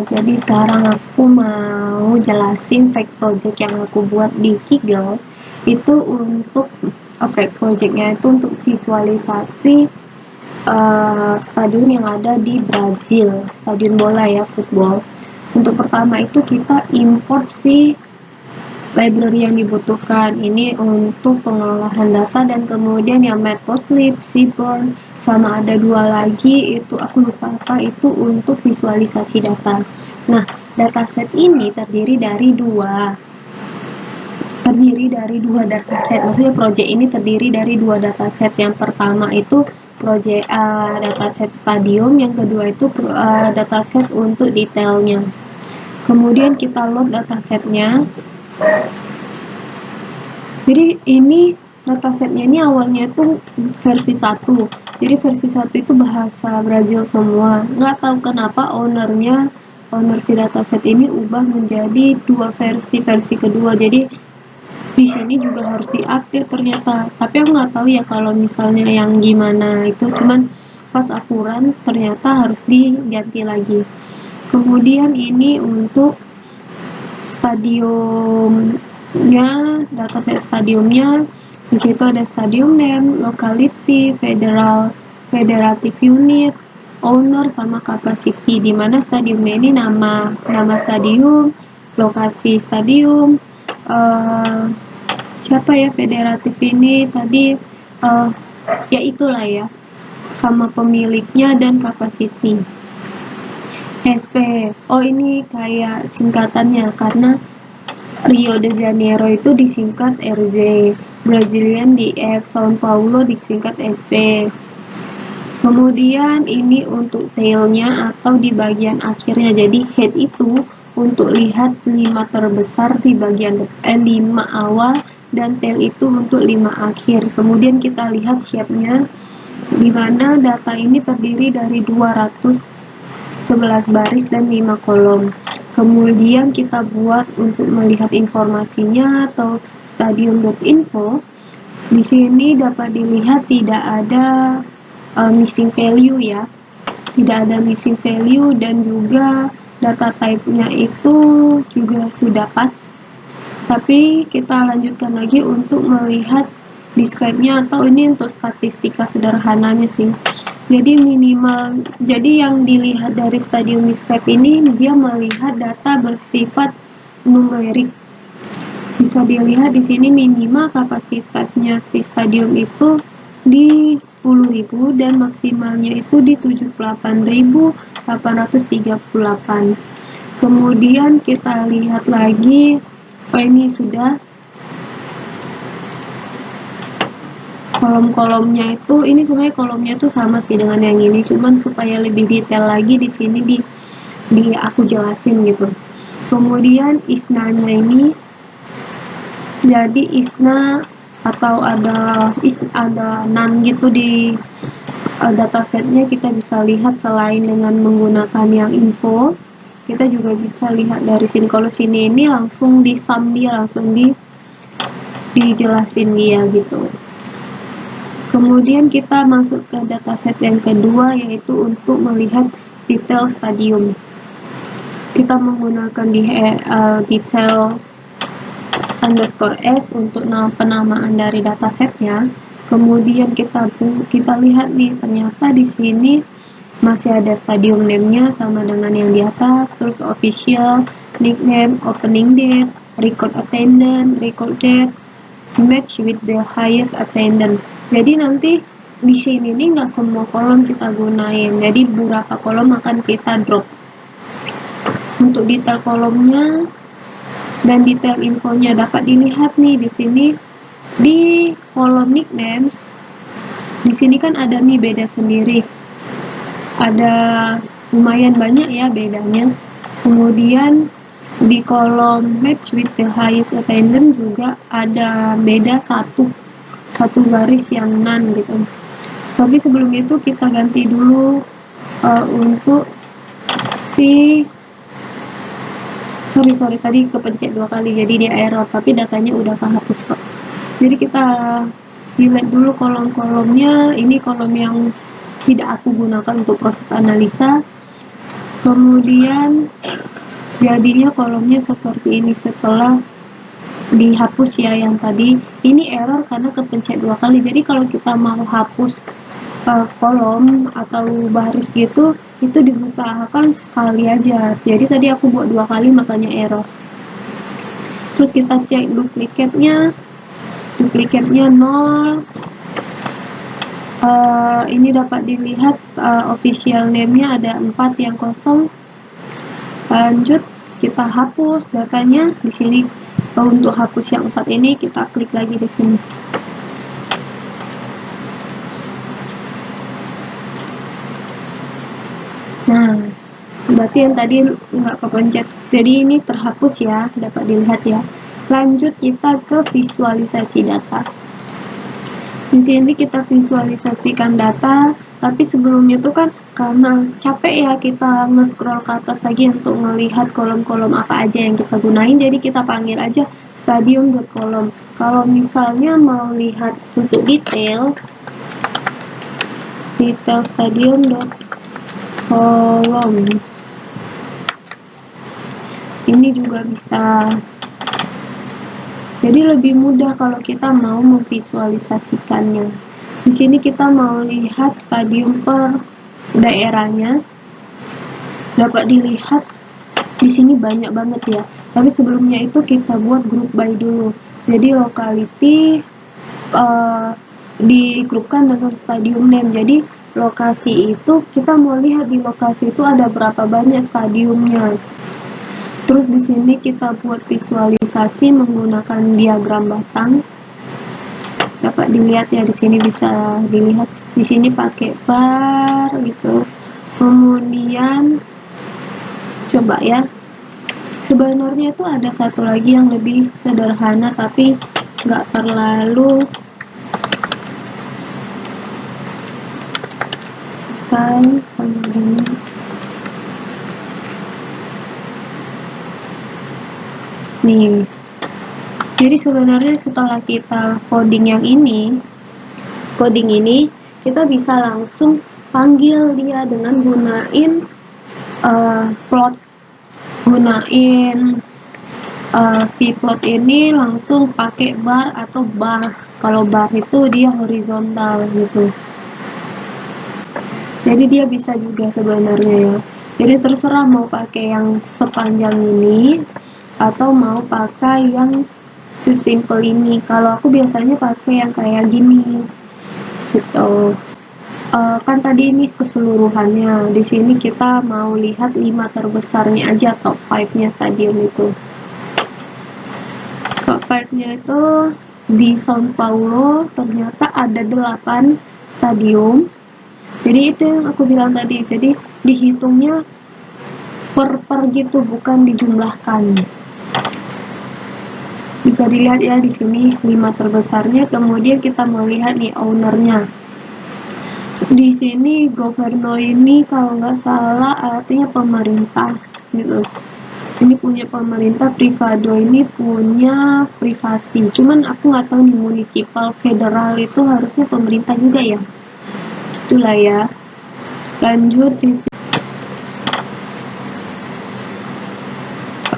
jadi sekarang aku mau jelasin fact project yang aku buat di Kigel. Itu untuk fact projectnya itu untuk visualisasi stadion yang ada di Brazil, stadion bola ya, football. Untuk pertama itu kita import si library yang dibutuhkan ini untuk pengolahan data, dan kemudian yang Matplotlib, Seaborn, sama ada 2 lagi itu aku lupa apa, itu untuk visualisasi data. Nah, dataset ini terdiri dari dua dataset. Maksudnya project ini terdiri dari 2 dataset. Yang pertama itu project dataset stadium, yang kedua itu dataset untuk detailnya. Kemudian kita load datasetnya. Jadi ini datasetnya ini awalnya itu versi 1. Jadi versi 1 itu bahasa Brazil semua. Nggak tahu kenapa owner si dataset ini ubah menjadi 2 versi kedua. Jadi di sini juga harus diupdate ternyata. Tapi aku nggak tahu ya kalau misalnya yang gimana itu, cuman pas aku run ternyata harus diganti lagi. Kemudian ini untuk stadiumnya, dataset stadiumnya, di situ ada stadium name, locality, federative unit, owner, sama capacity. Di mana stadiumnya ini nama stadium, lokasi stadium, siapa ya federatif ini tadi, ya itulah ya, sama pemiliknya dan capacity. SP, oh ini kayak singkatannya, karena Rio de Janeiro itu disingkat RJ, Brazilian DF, São Paulo disingkat SP. Kemudian ini untuk tailnya atau di bagian akhirnya, jadi head itu untuk lihat 5 terbesar di bagian 5 awal, dan tail itu untuk 5 akhir. Kemudian kita lihat shape-nya, di mana data ini terdiri dari 211 baris dan 5 kolom. Kemudian kita buat untuk melihat informasinya atau stadium.info. Di sini dapat dilihat tidak ada missing value ya, tidak ada missing value, dan juga data type-nya itu juga sudah pas. Tapi kita lanjutkan lagi untuk melihat describe-nya, atau ini untuk statistika sederhananya sih. Jadi yang dilihat dari stadium describe ini, dia melihat data bersifat numerik. Bisa dilihat di sini minimal kapasitasnya si stadium itu di 10.000 dan maksimalnya itu di 78.838. Kemudian kita lihat lagi, ini sudah kolom-kolomnya itu, ini sebenarnya kolomnya tuh sama sih dengan yang ini, cuman supaya lebih detail lagi di sini di aku jelasin gitu. Kemudian ISNA-nya ini, jadi ISNA atau ada NaN gitu di datasetnya, kita bisa lihat selain dengan menggunakan yang info, kita juga bisa lihat dari sini. Kalau sini ini langsung di sum dia, langsung dijelasin dia gitu. Kemudian kita masuk ke dataset yang kedua, yaitu untuk melihat detail stadium. Kita menggunakan detail _s untuk penamaan dari datasetnya. Kemudian kita lihat nih, ternyata di sini masih ada stadium name-nya sama dengan yang di atas, terus official, nickname, opening date, record attendance, record date, match with the highest attendance. Jadi nanti di sini nih nggak semua kolom kita gunain, jadi beberapa kolom akan kita drop. Untuk detail kolomnya dan detail infonya dapat dilihat nih di sini di kolom nickname. Di sini kan ada nih beda sendiri, ada lumayan banyak ya bedanya. Kemudian di kolom match with the highest attendance juga ada beda satu garis yang none gitu. Tapi sebelum itu kita ganti dulu untuk si sorry tadi kepencet 2 kali jadi dia error, tapi datanya udah kehapus kok. Jadi kita delete dulu kolom-kolomnya. Ini kolom yang tidak aku gunakan untuk proses analisa. kemudian jadinya kolomnya seperti ini setelah dihapus ya yang tadi. Ini error karena kepencet 2 kali. Jadi kalau kita mau hapus kolom atau baris gitu, itu diusahakan sekali aja. Jadi tadi aku buat 2 kali makanya error. Terus kita cek duplikatnya 0. Ini dapat dilihat official name-nya ada 4 yang kosong. Lanjut kita hapus datanya di sini. Untuk hapus yang 4 ini kita klik lagi di sini. Nah, berarti yang tadi nggak kepencet. Jadi ini terhapus ya, dapat dilihat ya. Lanjut kita ke visualisasi data. Di sini kita visualisasikan data, tapi sebelumnya tuh kan karena capek ya kita nge-scroll ke atas lagi untuk melihat kolom-kolom apa aja yang kita gunain, jadi kita panggil aja stadium.column. Kalau misalnya mau lihat untuk detail stadium.column ini juga bisa. Jadi lebih mudah kalau kita mau memvisualisasikannya. Di sini kita mau lihat stadium per daerahnya. Dapat dilihat di sini banyak banget ya. Tapi sebelumnya itu kita buat group by dulu. Jadi locality digrupkan dengan stadium name. Jadi lokasi itu kita mau lihat di lokasi itu ada berapa banyak stadiumnya. Terus di sini kita buat visualisasi menggunakan diagram batang. Dapat dilihat ya, di sini bisa dilihat. Di sini pakai bar gitu. Kemudian coba ya. Sebenarnya itu ada satu lagi yang lebih sederhana tapi nggak terlalu sama ini. Nih, jadi sebenarnya setelah kita coding ini, kita bisa langsung panggil dia dengan gunain plot, si plot ini langsung pakai bar atau bar. Kalau bar itu dia horizontal gitu. Jadi dia bisa juga sebenarnya ya. Jadi terserah mau pakai yang sepanjang ini atau mau pakai yang sesimpel ini. Kalau aku biasanya pakai yang kayak gini gitu. Kan tadi ini keseluruhannya. Di sini kita mau lihat 5 terbesarnya aja, top 5-nya stadium itu. Top 5-nya itu di São Paulo ternyata ada 8 stadium. Jadi itu yang aku bilang tadi. Jadi dihitungnya per gitu, bukan dijumlahkan. Bisa dilihat ya di sini 5 terbesarnya. Kemudian kita mau lihat nih ownernya. Di sini governo ini kalau nggak salah artinya pemerintah gitu. Ini punya pemerintah, privado ini punya privasi. Cuman aku nggak tahu nih municipal, federal itu harusnya pemerintah juga ya. Itulah ya. Lanjut di sini.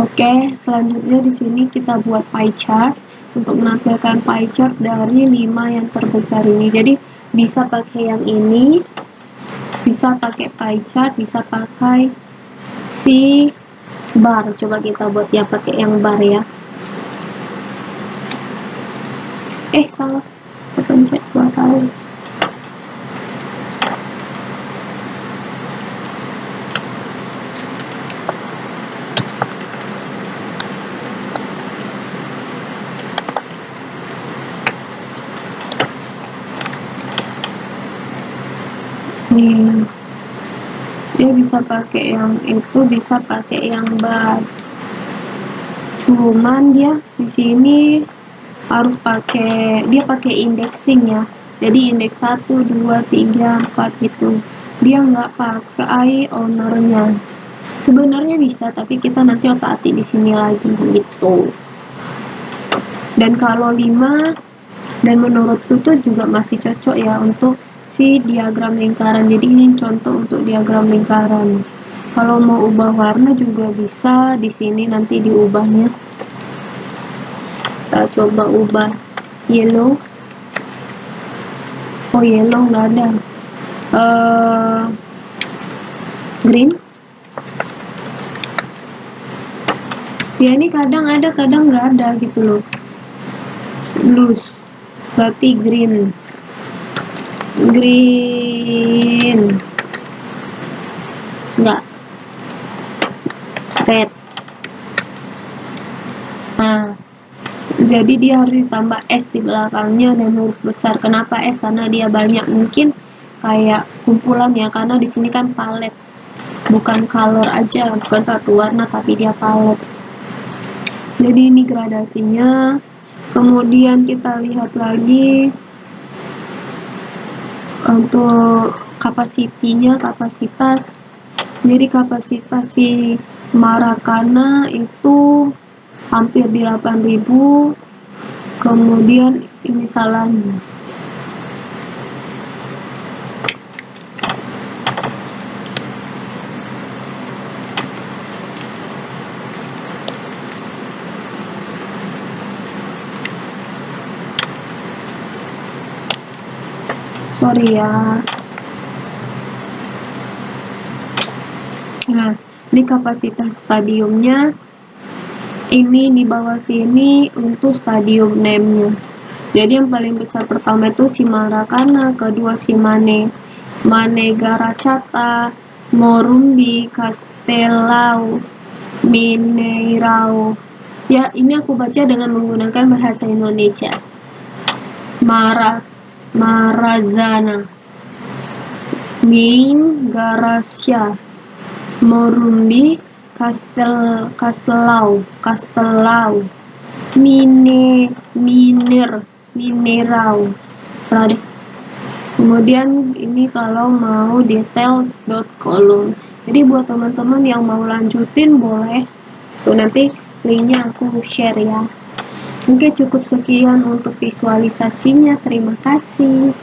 Oke, selanjutnya di sini kita buat pie chart untuk menampilkan pie chart dari 5 yang terbesar ini. Jadi bisa pakai yang ini, bisa pakai pie chart, bisa pakai si bar. Coba kita buat ya pakai yang bar ya. Salah, kepencet 2 kali. Nih, dia bisa pakai yang itu, bisa pakai yang bar. Cuman dia di sini harus pakai, dia pakai indexing ya. Jadi indeks 1, 2, 3, 4 gitu. Dia nggak pakai ownernya. Sebenarnya bisa, tapi kita nanti otak-atik di sini lagi gitu. Dan kalau 5, dan menurutku tuh juga masih cocok ya untuk si diagram lingkaran. Jadi ini contoh untuk diagram lingkaran. Kalau mau ubah warna juga bisa di sini nanti diubahnya. Kita coba ubah yellow. Oh, yellow nggak ada. Green. Ya ini kadang ada, kadang nggak ada gitu loh. Blues. Berarti green. Nggak. Red. Nah, jadi dia harus ditambah S di belakangnya dan huruf besar. Kenapa S? Karena dia banyak, mungkin kayak kumpulan ya, karena di sini kan palet, bukan color aja, bukan satu warna tapi dia palet. Jadi ini gradasinya. Kemudian kita lihat lagi untuk kapasitas. Jadi kapasitas si Maracana itu hampir di 8.000. Kemudian ini salahnya. Sorry ya. Nah, ini kapasitas stadiumnya. Ini di bawah sini untuk stadium name-nya. Jadi yang paling besar pertama itu si Maracana, kedua si Manegarachata, Morumbi, Castelao, Mineirao. Ya, ini aku baca dengan menggunakan bahasa Indonesia. Marazana, Garasya, Morumbi, Castelao, Minerau. Kemudian ini kalau mau details.column. Jadi buat teman-teman yang mau lanjutin boleh. Tuh nanti linknya aku share ya. Mungkin cukup sekian untuk visualisasinya. Terima kasih.